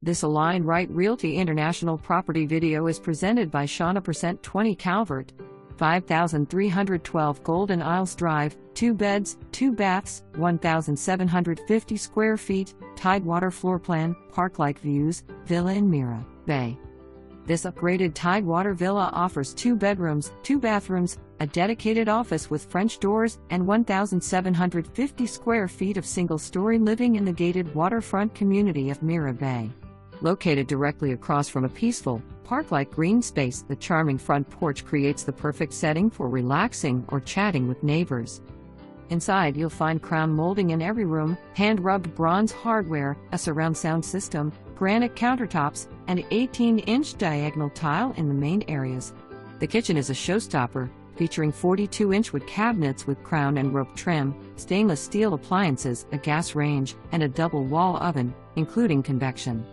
This Align Right Realty International property video is presented by Shauna 20 Calvert, 5312 Golden Isles Drive, 2 beds, 2 baths, 1,750 square feet, Tidewater floor plan, park-like views, villa in MiraBay. This upgraded Tidewater villa offers 2 bedrooms, 2 bathrooms, a dedicated office with French doors, and 1,750 square feet of single-story living in the gated waterfront community of MiraBay. Located directly across from a peaceful, park-like green space, the charming front porch creates the perfect setting for relaxing or chatting with neighbors. Inside you'll find crown molding in every room, hand-rubbed bronze hardware, a surround sound system, granite countertops, and 18-inch diagonal tile in the main areas. The kitchen is a showstopper, featuring 42-inch wood cabinets with crown and rope trim, stainless steel appliances, a gas range, and a double-wall oven, including convection.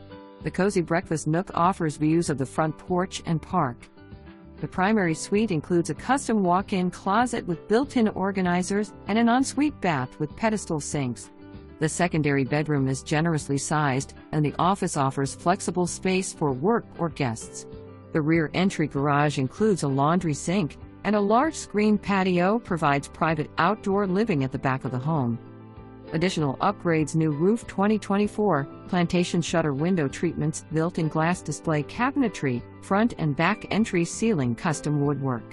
The cozy breakfast nook offers views of the front porch and park. The primary suite includes a custom walk-in closet with built-in organizers and an ensuite bath with pedestal sinks. The secondary bedroom is generously sized, and the office offers flexible space for work or guests. The rear entry garage includes a laundry sink, and a large screen patio provides private outdoor living at the back of the home. Additional upgrades: new roof 2024, plantation shutter window treatments, built-in glass display cabinetry, front and back entry ceiling custom woodwork.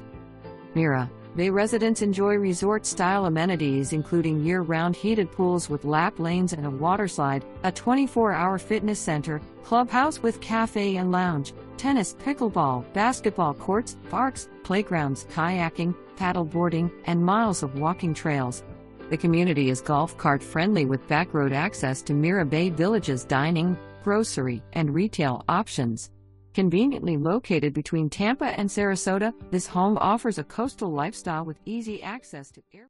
MiraBay residents enjoy resort-style amenities including year-round heated pools with lap lanes and a waterslide, a 24-hour fitness center, clubhouse with cafe and lounge, tennis, pickleball, basketball courts, parks, playgrounds, kayaking, paddleboarding, and miles of walking trails. The community is golf cart friendly with backroad access to MiraBay Village's dining, grocery, and retail options. Conveniently located between Tampa and Sarasota, this home offers a coastal lifestyle with easy access to air.